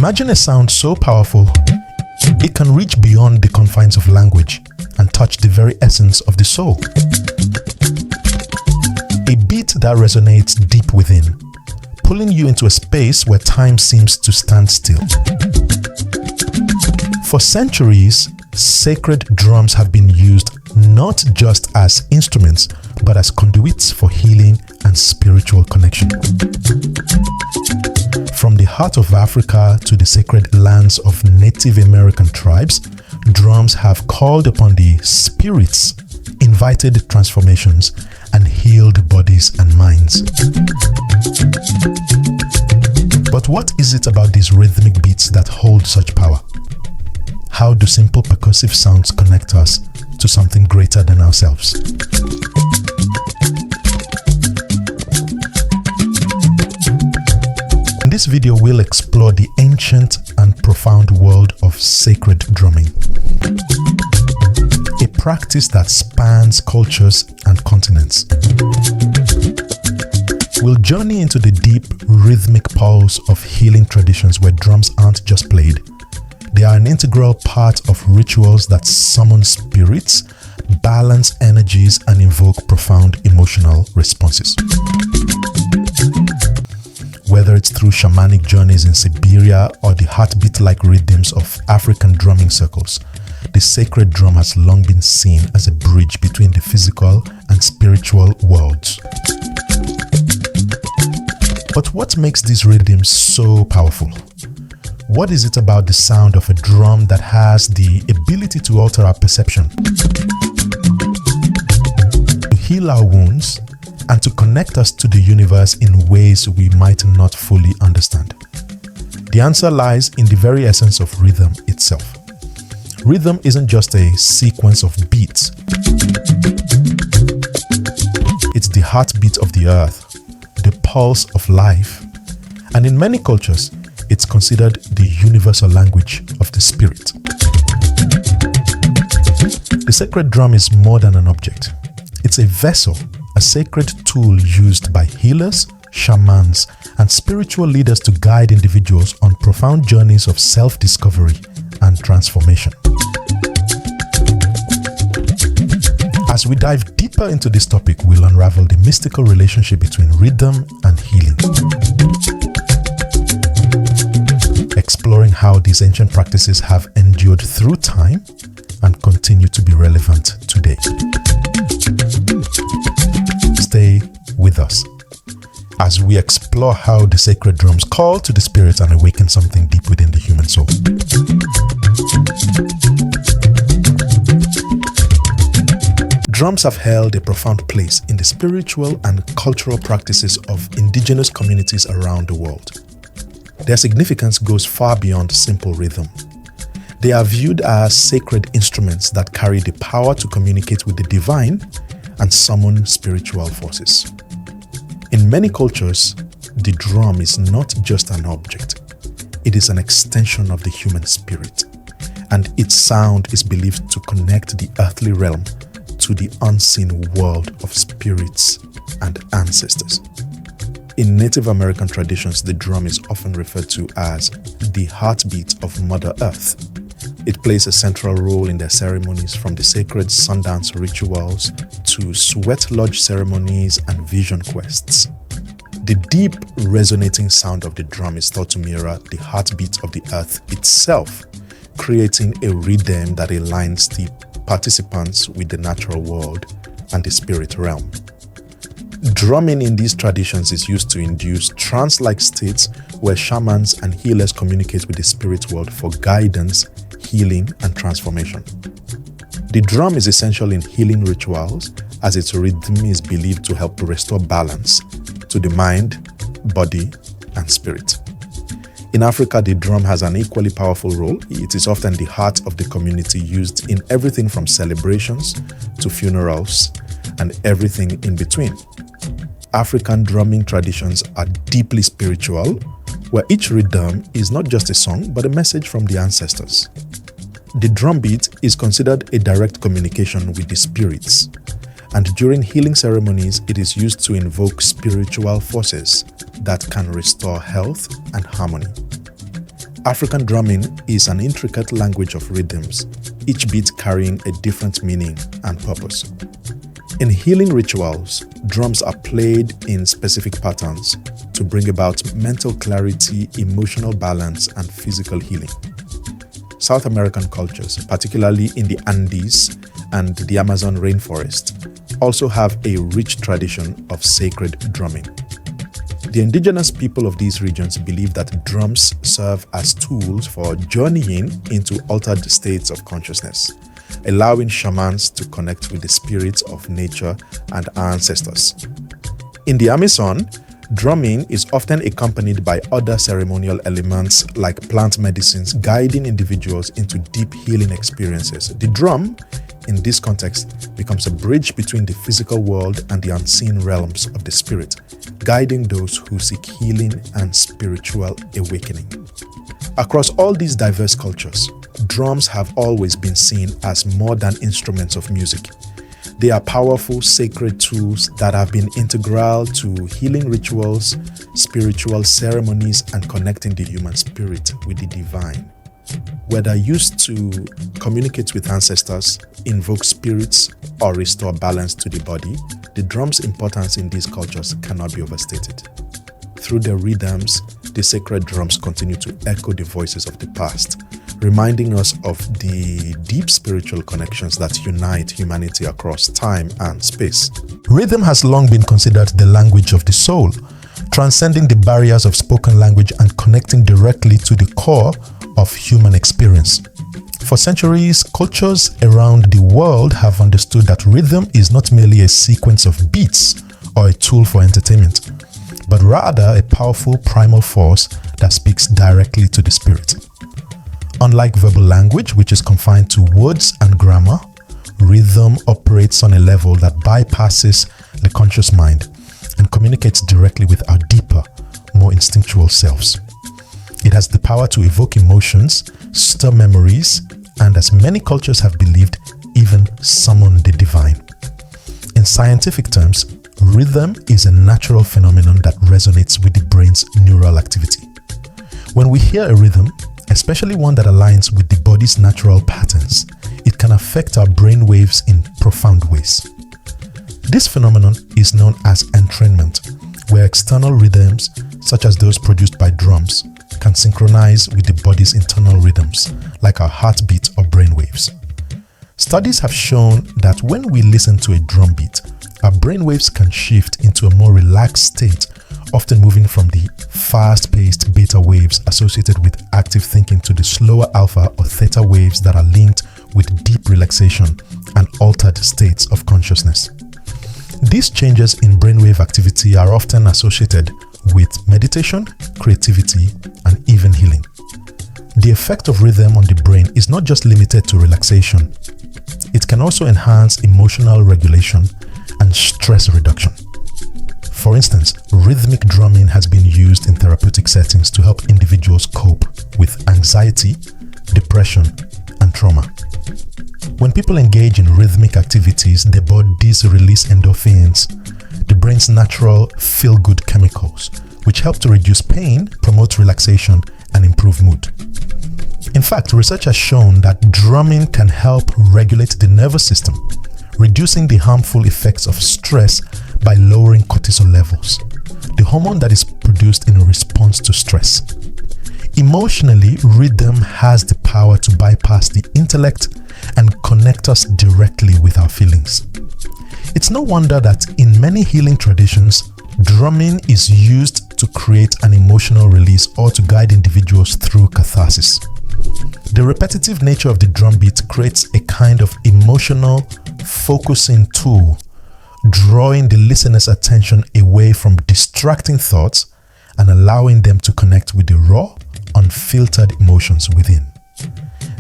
Imagine a sound so powerful, it can reach beyond the confines of language and touch the very essence of the soul. A beat that resonates deep within, pulling you into a space where time seems to stand still. For centuries, sacred drums have been used not just as instruments, but as conduits for healing and spiritual connection. From the heart of Africa to the sacred lands of Native American tribes, drums have called upon the spirits, invited transformations, and healed bodies and minds. But what is it about these rhythmic beats that hold such power? How do simple percussive sounds connect us to something greater than ourselves? In this video, we'll explore the ancient and profound world of sacred drumming, a practice that spans cultures and continents. We'll journey into the deep rhythmic pulse of healing traditions where drums aren't just played. They are an integral part of rituals that summon spirits, balance energies, and invoke profound emotional responses. Whether it's through shamanic journeys in Siberia or the heartbeat-like rhythms of African drumming circles, the sacred drum has long been seen as a bridge between the physical and spiritual worlds. But what makes these rhythms so powerful? What is it about the sound of a drum that has the ability to alter our perception, to heal our wounds, and to connect us to the universe in ways we might not fully understand? The answer lies in the very essence of rhythm itself. Rhythm isn't just a sequence of beats. It's the heartbeat of the earth, the pulse of life, and in many cultures, it's considered the universal language of the spirit. The sacred drum is more than an object. It's a vessel, a sacred tool used by healers, shamans, and spiritual leaders to guide individuals on profound journeys of self-discovery and transformation. As we dive deeper into this topic, we'll unravel the mystical relationship between rhythm and healing, exploring how these ancient practices have endured through time and continue to be relevant today. Stay with us as we explore how the sacred drums call to the spirit and awaken something deep within the human soul. Drums have held a profound place in the spiritual and cultural practices of indigenous communities around the world. Their significance goes far beyond simple rhythm. They are viewed as sacred instruments that carry the power to communicate with the divine and summon spiritual forces. In many cultures, the drum is not just an object. It is an extension of the human spirit, and its sound is believed to connect the earthly realm to the unseen world of spirits and ancestors. In Native American traditions, the drum is often referred to as the heartbeat of Mother Earth. It plays a central role in their ceremonies, from the sacred Sundance rituals to sweat lodge ceremonies and vision quests. The deep, resonating sound of the drum is thought to mirror the heartbeat of the earth itself, creating a rhythm that aligns the participants with the natural world and the spirit realm. Drumming in these traditions is used to induce trance-like states where shamans and healers communicate with the spirit world for guidance, healing, and transformation. The drum is essential in healing rituals, as its rhythm is believed to help restore balance to the mind, body, and spirit. In Africa, the drum has an equally powerful role. It is often the heart of the community, used in everything from celebrations to funerals and everything in between. African drumming traditions are deeply spiritual, where each rhythm is not just a song, but a message from the ancestors. The drum beat is considered a direct communication with the spirits, and during healing ceremonies, it is used to invoke spiritual forces that can restore health and harmony. African drumming is an intricate language of rhythms, each beat carrying a different meaning and purpose. In healing rituals, drums are played in specific patterns to bring about mental clarity, emotional balance, and physical healing. South American cultures, particularly in the Andes and the Amazon rainforest, also have a rich tradition of sacred drumming. The indigenous people of these regions believe that drums serve as tools for journeying into altered states of consciousness, allowing shamans to connect with the spirits of nature and our ancestors. In the Amazon, drumming is often accompanied by other ceremonial elements like plant medicines, guiding individuals into deep healing experiences. The drum, in this context, becomes a bridge between the physical world and the unseen realms of the spirit, guiding those who seek healing and spiritual awakening. Across all these diverse cultures, drums have always been seen as more than instruments of music. They are powerful, sacred tools that have been integral to healing rituals, spiritual ceremonies, and connecting the human spirit with the divine. Whether used to communicate with ancestors, invoke spirits, or restore balance to the body, the drum's importance in these cultures cannot be overstated. Through their rhythms, the sacred drums continue to echo the voices of the past, reminding us of the deep spiritual connections that unite humanity across time and space. Rhythm has long been considered the language of the soul, transcending the barriers of spoken language and connecting directly to the core of human experience. For centuries, cultures around the world have understood that rhythm is not merely a sequence of beats or a tool for entertainment, but rather a powerful primal force that speaks directly to the spirit. Unlike verbal language, which is confined to words and grammar, rhythm operates on a level that bypasses the conscious mind and communicates directly with our deeper, more instinctual selves. It has the power to evoke emotions, stir memories, and as many cultures have believed, even summon the divine. In scientific terms, rhythm is a natural phenomenon that resonates with the brain's neural activity. When we hear a rhythm, especially one that aligns with the body's natural patterns, it can affect our brain waves in profound ways. This phenomenon is known as entrainment, where external rhythms, such as those produced by drums, can synchronize with the body's internal rhythms, like our heartbeat or brain waves. Studies have shown that when we listen to a drum beat, our brain waves can shift into a more relaxed state, often moving from the fast-paced beta waves associated with active thinking to the slower alpha or theta waves that are linked with deep relaxation and altered states of consciousness. These changes in brainwave activity are often associated with meditation, creativity, and even healing. The effect of rhythm on the brain is not just limited to relaxation. It can also enhance emotional regulation and stress reduction. For instance, rhythmic drumming has been used in therapeutic settings to help individuals cope with anxiety, depression, and trauma. When people engage in rhythmic activities, their bodies release endorphins, the brain's natural feel-good chemicals, which help to reduce pain, promote relaxation, and improve mood. In fact, research has shown that drumming can help regulate the nervous system, reducing the harmful effects of stress by lowering cortisol levels, the hormone that is produced in response to stress. Emotionally, rhythm has the power to bypass the intellect and connect us directly with our feelings. It's no wonder that in many healing traditions, drumming is used to create an emotional release or to guide individuals through catharsis. The repetitive nature of the drum beat creates a kind of emotional focusing tool, drawing the listener's attention away from distracting thoughts and allowing them to connect with the raw, unfiltered emotions within.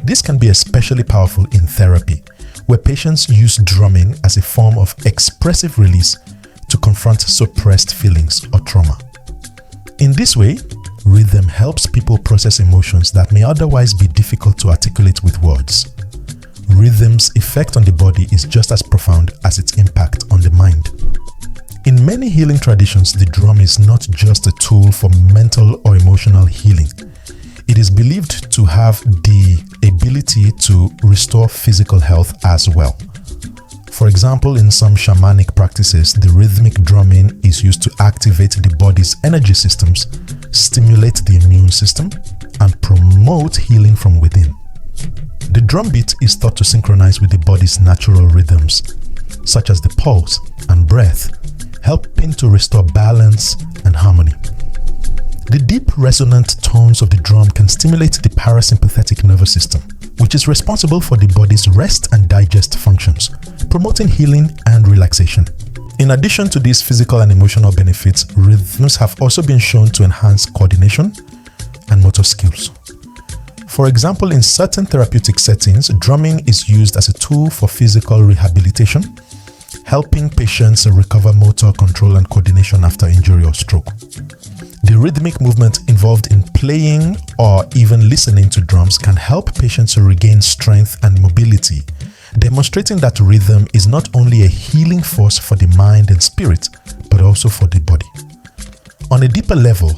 This can be especially powerful in therapy, where patients use drumming as a form of expressive release to confront suppressed feelings or trauma. In this way, rhythm helps people process emotions that may otherwise be difficult to articulate with words. Rhythm's effect on the body is just as profound as its impact on the mind. In many healing traditions, the drum is not just a tool for mental or emotional healing. It is believed to have the ability to restore physical health as well. For example, in some shamanic practices, the rhythmic drumming is used to activate the body's energy systems, stimulate the immune system, and promote healing from within. The drum beat is thought to synchronize with the body's natural rhythms, such as the pulse and breath, helping to restore balance and harmony. The deep resonant tones of the drum can stimulate the parasympathetic nervous system, which is responsible for the body's rest and digest functions, promoting healing and relaxation. In addition to these physical and emotional benefits, rhythms have also been shown to enhance coordination and motor skills. For example, in certain therapeutic settings, drumming is used as a tool for physical rehabilitation, helping patients recover motor control and coordination after injury or stroke. The rhythmic movement involved in playing or even listening to drums can help patients regain strength and mobility, demonstrating that rhythm is not only a healing force for the mind and spirit, but also for the body. On a deeper level,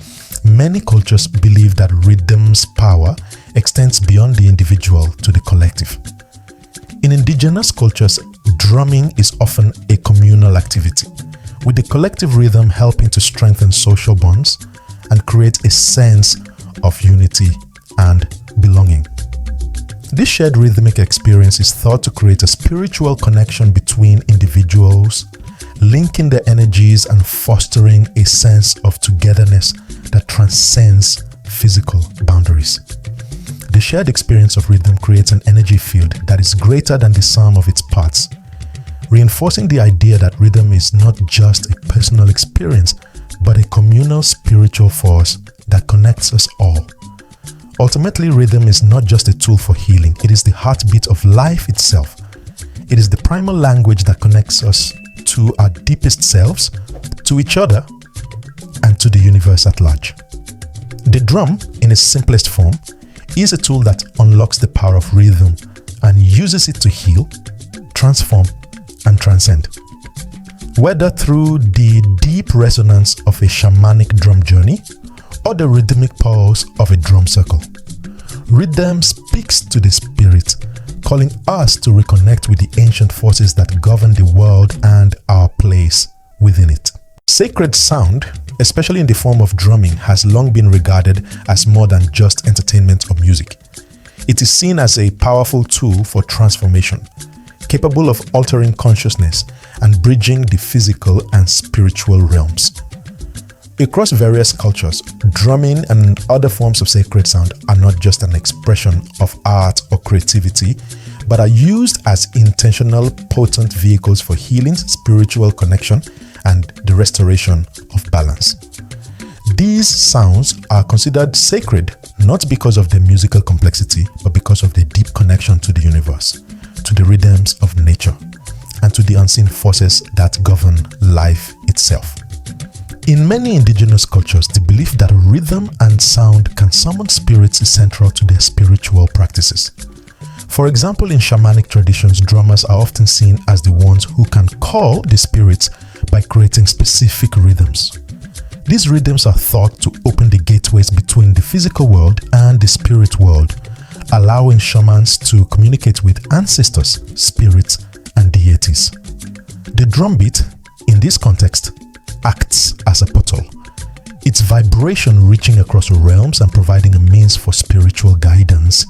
many cultures believe that rhythm's power extends beyond the individual to the collective. In indigenous cultures, drumming is often a communal activity, with the collective rhythm helping to strengthen social bonds and create a sense of unity and belonging. This shared rhythmic experience is thought to create a spiritual connection between individuals, linking their energies and fostering a sense of togetherness that transcends physical boundaries. The shared experience of rhythm creates an energy field that is greater than the sum of its parts, reinforcing the idea that rhythm is not just a personal experience, but a communal spiritual force that connects us all. Ultimately, rhythm is not just a tool for healing, it is the heartbeat of life itself. It is the primal language that connects us to our deepest selves, to each other, and to the universe at large. The drum, in its simplest form, is a tool that unlocks the power of rhythm and uses it to heal, transform, and transcend. Whether through the deep resonance of a shamanic drum journey or the rhythmic pulse of a drum circle, rhythm speaks to the spirit, calling us to reconnect with the ancient forces that govern the world and our place within it. Sacred sound, especially in the form of drumming, has long been regarded as more than just entertainment or music. It is seen as a powerful tool for transformation, capable of altering consciousness and bridging the physical and spiritual realms. Across various cultures, drumming and other forms of sacred sound are not just an expression of art or creativity, but are used as intentional, potent vehicles for healing, spiritual connection, and the restoration of balance. These sounds are considered sacred not because of their musical complexity, but because of their deep connection to the universe, to the rhythms of nature, and to the unseen forces that govern life itself. In many indigenous cultures, the belief that rhythm and sound can summon spirits is central to their spiritual practices. For example, in shamanic traditions, drummers are often seen as the ones who can call the spirits by creating specific rhythms. These rhythms are thought to open the gateways between the physical world and the spirit world, allowing shamans to communicate with ancestors, spirits, and deities. The drum beat, in this context, acts as a portal, its vibration reaching across realms and providing a means for spiritual guidance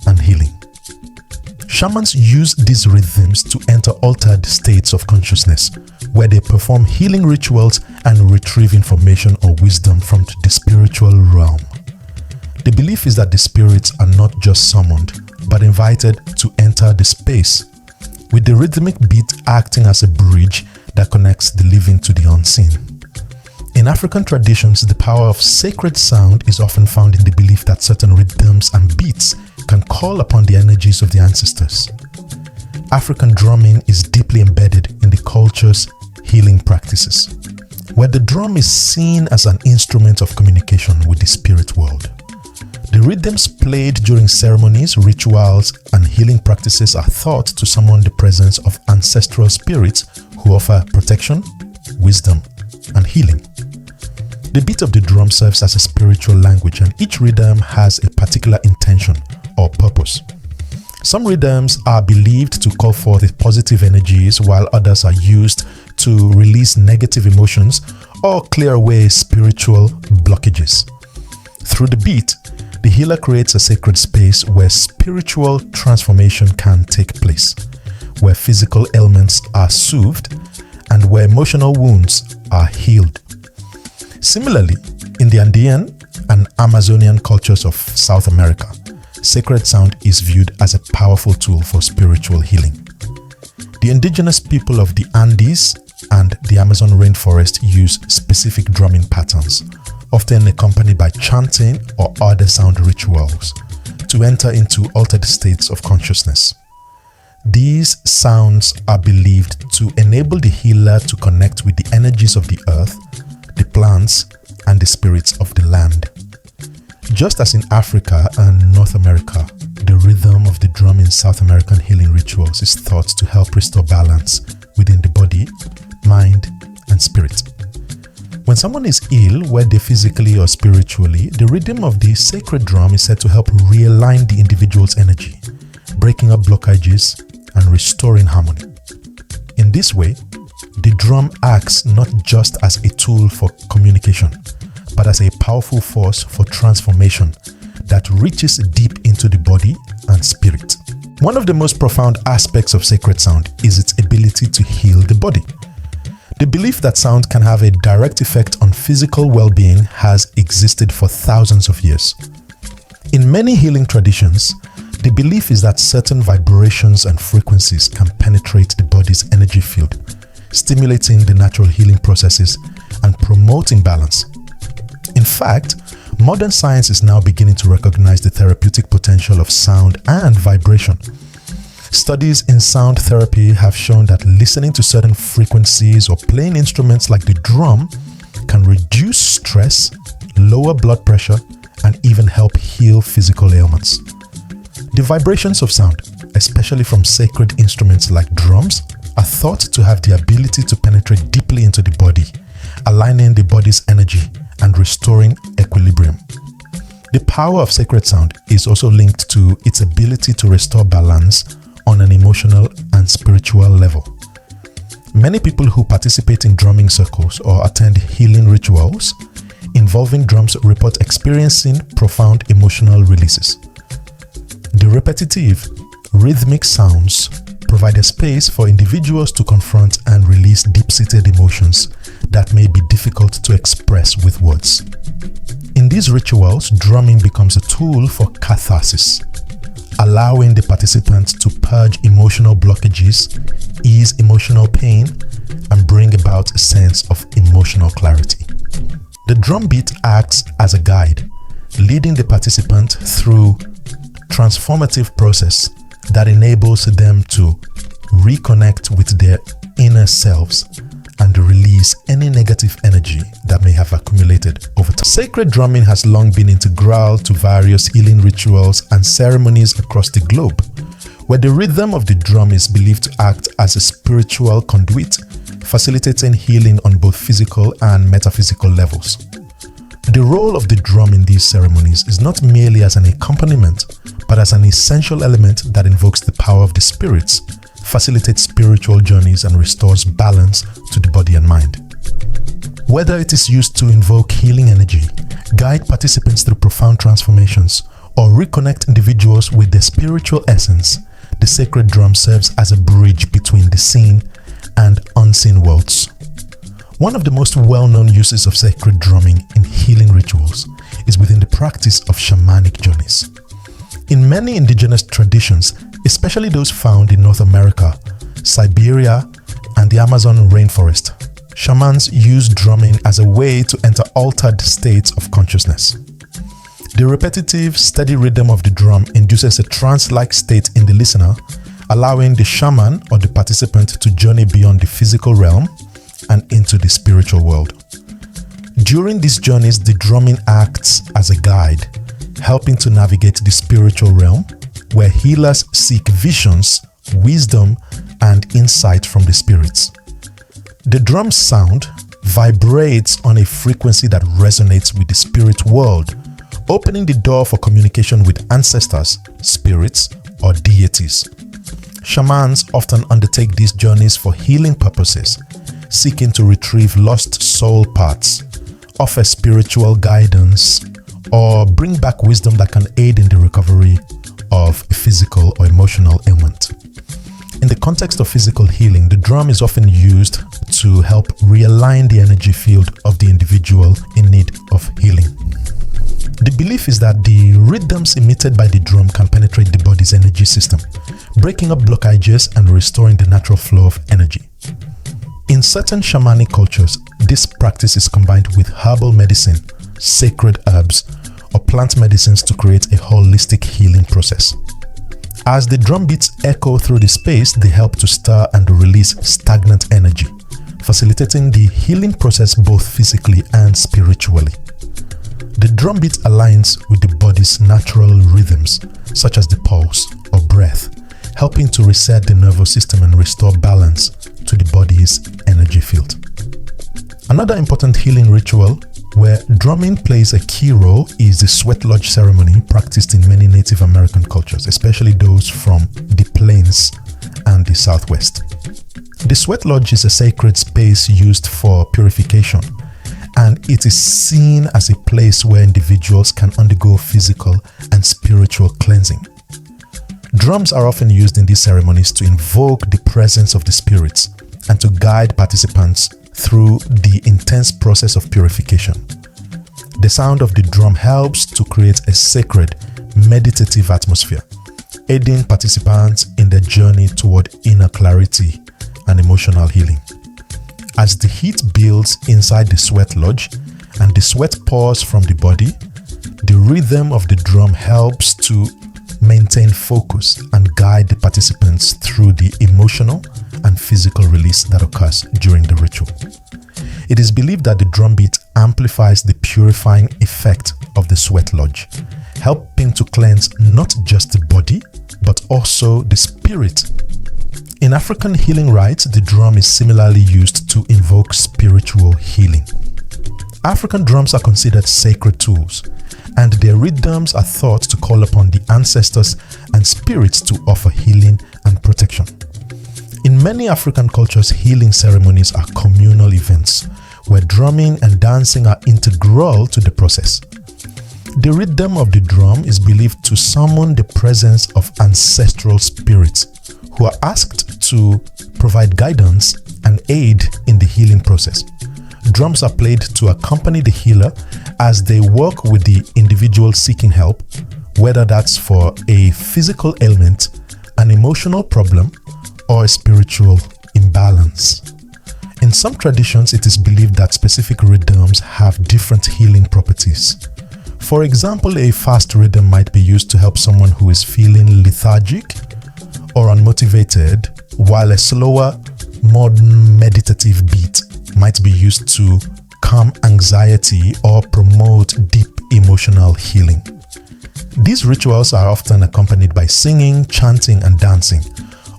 and healing. Shamans use these rhythms to enter altered states of consciousness, where they perform healing rituals and retrieve information or wisdom from the spiritual realm. The belief is that the spirits are not just summoned, but invited to enter the space, with the rhythmic beat acting as a bridge that connects the living to the unseen. In African traditions, the power of sacred sound is often found in the belief that certain rhythms and beats can call upon the energies of the ancestors. African drumming is deeply embedded in the culture's healing practices, where the drum is seen as an instrument of communication with the spirit world. The rhythms played during ceremonies, rituals, and healing practices are thought to summon the presence of ancestral spirits who offer protection, wisdom, and healing. The beat of the drum serves as a spiritual language, and each rhythm has a particular intention or purpose. Some rhythms are believed to call forth positive energies, while others are used to release negative emotions or clear away spiritual blockages. Through the beat, the healer creates a sacred space where spiritual transformation can take place, where physical ailments are soothed, and where emotional wounds are healed. Similarly, in the Andean and Amazonian cultures of South America, sacred sound is viewed as a powerful tool for spiritual healing. The indigenous people of the Andes and the Amazon rainforest use specific drumming patterns, often accompanied by chanting or other sound rituals, to enter into altered states of consciousness. These sounds are believed to enable the healer to connect with the energies of the earth, the plants, and the spirits of the land. Just as in Africa and North America, the rhythm of the drum in South American healing rituals is thought to help restore balance within the body, mind, and spirit. When someone is ill, whether physically or spiritually, the rhythm of the sacred drum is said to help realign the individual's energy, breaking up blockages and restoring harmony. In this way, the drum acts not just as a tool for communication, but as a powerful force for transformation that reaches deep into the body and spirit. One of the most profound aspects of sacred sound is its ability to heal the body. The belief that sound can have a direct effect on physical well-being has existed for thousands of years. In many healing traditions, the belief is that certain vibrations and frequencies can penetrate the body's energy field, stimulating the natural healing processes and promoting balance. In fact, modern science is now beginning to recognize the therapeutic potential of sound and vibration. Studies in sound therapy have shown that listening to certain frequencies or playing instruments like the drum can reduce stress, lower blood pressure, and even help heal physical ailments. The vibrations of sound, especially from sacred instruments like drums, are thought to have the ability to penetrate deeply into the body, aligning the body's energy and restoring equilibrium. The power of sacred sound is also linked to its ability to restore balance on an emotional and spiritual level. Many people who participate in drumming circles or attend healing rituals involving drums report experiencing profound emotional releases. The repetitive, rhythmic sounds provide a space for individuals to confront and release deep-seated emotions that may be difficult to express with words. In these rituals, drumming becomes a tool for catharsis, allowing the participants to purge emotional blockages, ease emotional pain, and bring about a sense of emotional clarity. The drum beat acts as a guide, leading the participant through transformative process that enables them to reconnect with their inner selves and release any negative energy that may have accumulated over time. Sacred drumming has long been integral to various healing rituals and ceremonies across the globe, where the rhythm of the drum is believed to act as a spiritual conduit, facilitating healing on both physical and metaphysical levels. The role of the drum in these ceremonies is not merely as an accompaniment, but as an essential element that invokes the power of the spirits, facilitates spiritual journeys, and restores balance to the body and mind. Whether it is used to invoke healing energy, guide participants through profound transformations, or reconnect individuals with their spiritual essence, the sacred drum serves as a bridge between the seen and unseen worlds. One of the most well-known uses of sacred drumming in healing rituals is within the practice of shamanic journeys. In many indigenous traditions, especially those found in North America, Siberia, and the Amazon rainforest, shamans use drumming as a way to enter altered states of consciousness. The repetitive, steady rhythm of the drum induces a trance-like state in the listener, allowing the shaman or the participant to journey beyond the physical realm and into the spiritual world. During these journeys, the drumming acts as a guide, helping to navigate the spiritual realm, where healers seek visions, wisdom, and insight from the spirits. The drum's sound, vibrates on a frequency that resonates with the spirit world, opening the door for communication with ancestors, spirits, or deities. Shamans often undertake these journeys for healing purposes, seeking to retrieve lost soul parts, offer spiritual guidance, or bring back wisdom that can aid in the recovery of a physical or emotional ailment. In the context of physical healing, the drum is often used to help realign the energy field of the individual in need of healing. The belief is that the rhythms emitted by the drum can penetrate the body's energy system, breaking up blockages and restoring the natural flow of energy. In certain shamanic cultures, this practice is combined with herbal medicine, sacred herbs, or plant medicines to create a holistic healing process. As the drum beats echo through the space, they help to stir and release stagnant energy, facilitating the healing process both physically and spiritually. The drum beat aligns with the body's natural rhythms, such as the pulse or breath, helping to reset the nervous system and restore balance to the body's energy field. Another important healing ritual where drumming plays a key role is the sweat lodge ceremony practiced in many Native American cultures, especially those from the plains and the Southwest. The sweat lodge is a sacred space used for purification, and it is seen as a place where individuals can undergo physical and spiritual cleansing. Drums are often used in these ceremonies to invoke the presence of the spirits and to guide participants through the intense process of purification. The sound of the drum helps to create a sacred, meditative atmosphere, aiding participants in their journey toward inner clarity and emotional healing. As the heat builds inside the sweat lodge and the sweat pours from the body, the rhythm of the drum helps to maintain focus and guide the participants through the emotional and physical release that occurs during the ritual. It is believed that the drum beat amplifies the purifying effect of the sweat lodge, helping to cleanse not just the body, but also the spirit. In African healing rites, the drum is similarly used to invoke spiritual healing. African drums are considered sacred tools, and their rhythms are thought to call upon the ancestors and spirits to offer healing and protection. In many African cultures, healing ceremonies are communal events where drumming and dancing are integral to the process. The rhythm of the drum is believed to summon the presence of ancestral spirits who are asked to provide guidance and aid in the healing process. Drums are played to accompany the healer as they work with the individual seeking help, whether that's for a physical ailment, an emotional problem, or a spiritual imbalance. In some traditions, it is believed that specific rhythms have different healing properties. For example, a fast rhythm might be used to help someone who is feeling lethargic or unmotivated, while a slower, more meditative beat might be used to calm anxiety or promote deep emotional healing. These rituals are often accompanied by singing, chanting, and dancing,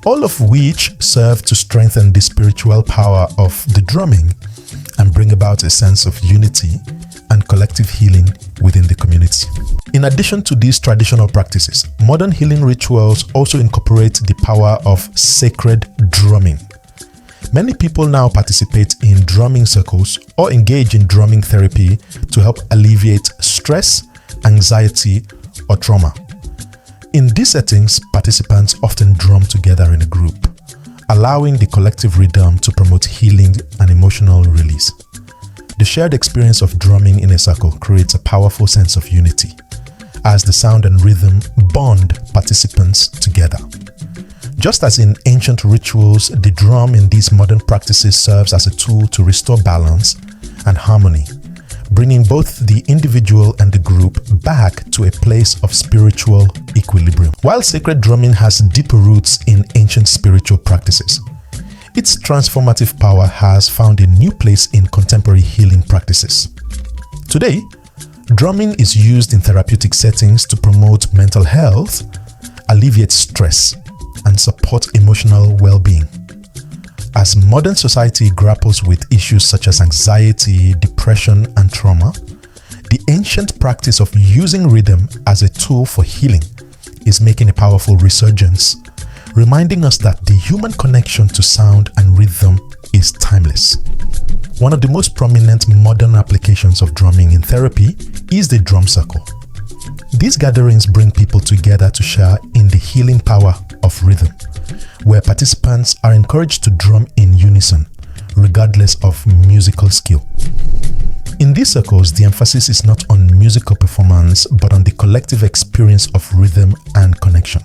all of which serve to strengthen the spiritual power of the drumming and bring about a sense of unity and collective healing within the community. In addition to these traditional practices, modern healing rituals also incorporate the power of sacred drumming. Many people now participate in drumming circles or engage in drumming therapy to help alleviate stress, anxiety, or trauma. In these settings, participants often drum together in a group, allowing the collective rhythm to promote healing and emotional release. The shared experience of drumming in a circle creates a powerful sense of unity, as the sound and rhythm bond participants together. Just as in ancient rituals, the drum in these modern practices serves as a tool to restore balance and harmony, bringing both the individual and the group back to a place of spiritual equilibrium. While sacred drumming has deep roots in ancient spiritual practices, its transformative power has found a new place in contemporary healing practices. Today, drumming is used in therapeutic settings to promote mental health, alleviate stress, and support emotional well-being. As modern society grapples with issues such as anxiety, depression, and trauma, the ancient practice of using rhythm as a tool for healing is making a powerful resurgence, reminding us that the human connection to sound and rhythm is timeless. One of the most prominent modern applications of drumming in therapy is the drum circle. These gatherings bring people together to share in the healing power of rhythm, where participants are encouraged to drum in unison, regardless of musical skill. In these circles, the emphasis is not on musical performance, but on the collective experience of rhythm and connection.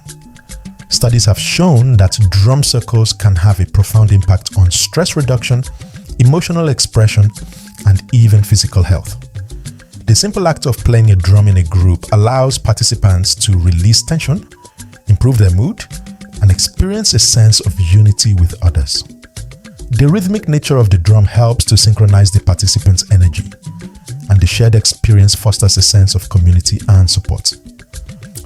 Studies have shown that drum circles can have a profound impact on stress reduction, emotional expression, and even physical health. The simple act of playing a drum in a group allows participants to release tension, improve their mood, and experience a sense of unity with others. The rhythmic nature of the drum helps to synchronize the participants' energy, and the shared experience fosters a sense of community and support.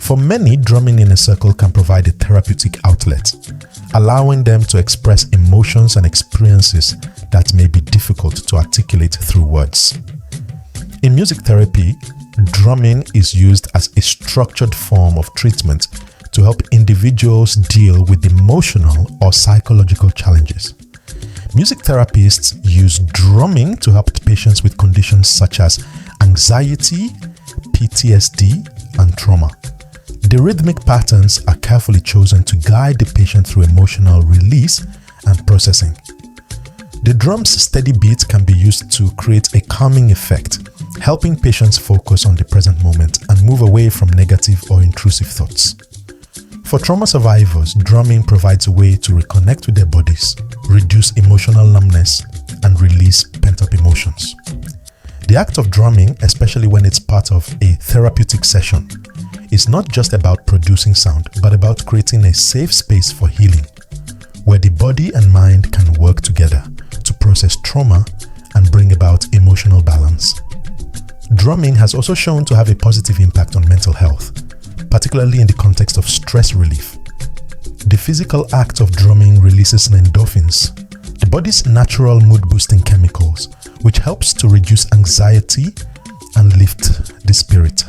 For many, drumming in a circle can provide a therapeutic outlet, allowing them to express emotions and experiences that may be difficult to articulate through words. In music therapy, drumming is used as a structured form of treatment to help individuals deal with emotional or psychological challenges. Music therapists use drumming to help patients with conditions such as anxiety, PTSD, and trauma. The rhythmic patterns are carefully chosen to guide the patient through emotional release and processing. The drum's steady beat can be used to create a calming effect, helping patients focus on the present moment and move away from negative or intrusive thoughts. For trauma survivors, drumming provides a way to reconnect with their bodies, reduce emotional numbness, and release pent-up emotions. The act of drumming, especially when it's part of a therapeutic session, is not just about producing sound, but about creating a safe space for healing, where the body and mind can work together to process trauma and bring about emotional balance. Drumming has also shown to have a positive impact on mental health, particularly in the context of stress relief. The physical act of drumming releases endorphins, the body's natural mood-boosting chemicals, which helps to reduce anxiety and lift the spirit.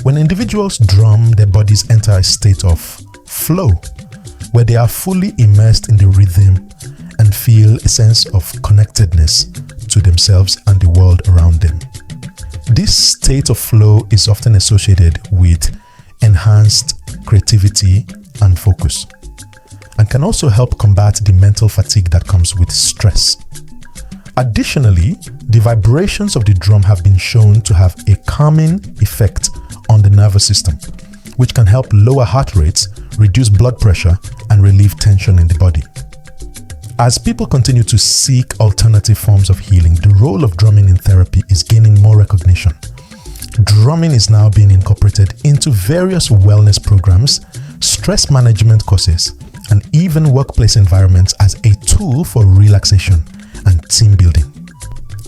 When individuals drum, their bodies enter a state of flow, where they are fully immersed in the rhythm and feel a sense of connectedness to themselves and the world around them. This state of flow is often associated with enhanced creativity and focus, and can also help combat the mental fatigue that comes with stress. Additionally, the vibrations of the drum have been shown to have a calming effect on the nervous system, which can help lower heart rates, reduce blood pressure, and relieve tension in the body. As people continue to seek alternative forms of healing, the role of drumming in therapy is gaining more recognition. Drumming is now being incorporated into various wellness programs, stress management courses, and even workplace environments as a tool for relaxation and team building.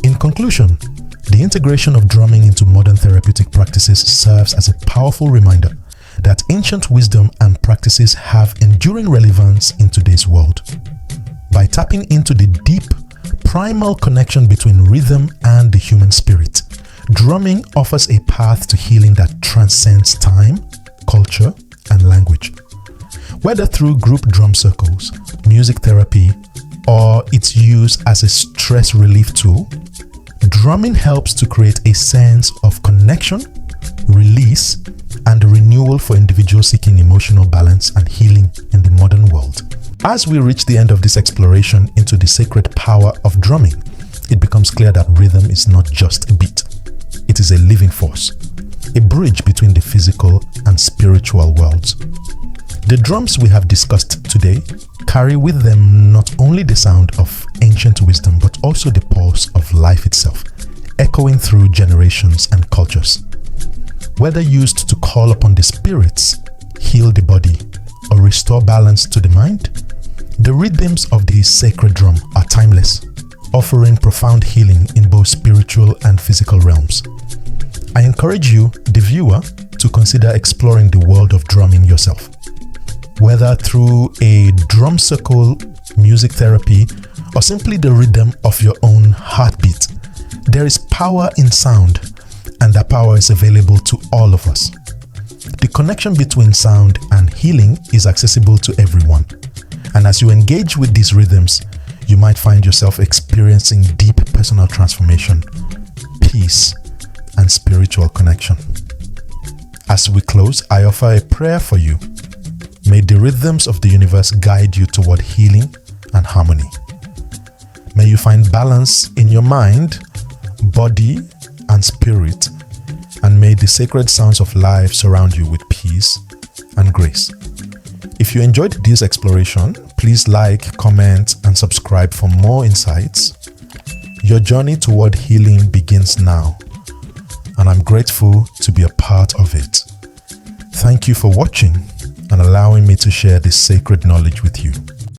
In conclusion, the integration of drumming into modern therapeutic practices serves as a powerful reminder that ancient wisdom and practices have enduring relevance in today's world. By tapping into the deep, primal connection between rhythm and the human spirit, drumming offers a path to healing that transcends time, culture, and language. Whether through group drum circles, music therapy, or its use as a stress relief tool, drumming helps to create a sense of connection, release, and renewal for individuals seeking emotional balance and healing in the modern world. As we reach the end of this exploration into the sacred power of drumming, it becomes clear that rhythm is not just a beat. It is a living force, a bridge between the physical and spiritual worlds. The drums we have discussed today carry with them not only the sound of ancient wisdom, but also the pulse of life itself, echoing through generations and cultures. Whether used to call upon the spirits, heal the body, or restore balance to the mind, the rhythms of the sacred drum are timeless, offering profound healing in both spiritual and physical realms. I encourage you, the viewer, to consider exploring the world of drumming yourself. Whether through a drum circle music therapy, or simply the rhythm of your own heartbeat. There is power in sound, and that power is available to all of us. The connection between sound and healing is accessible to everyone. And as you engage with these rhythms, you might find yourself experiencing deep personal transformation, peace, and spiritual connection. As we close, I offer a prayer for you. May the rhythms of the universe guide you toward healing and harmony. May you find balance in your mind, body, and spirit, and may the sacred sounds of life surround you with peace and grace. If you enjoyed this exploration, please like, comment, and subscribe for more insights. Your journey toward healing begins now, and I'm grateful to be a part of it. Thank you for watching and allowing me to share this sacred knowledge with you.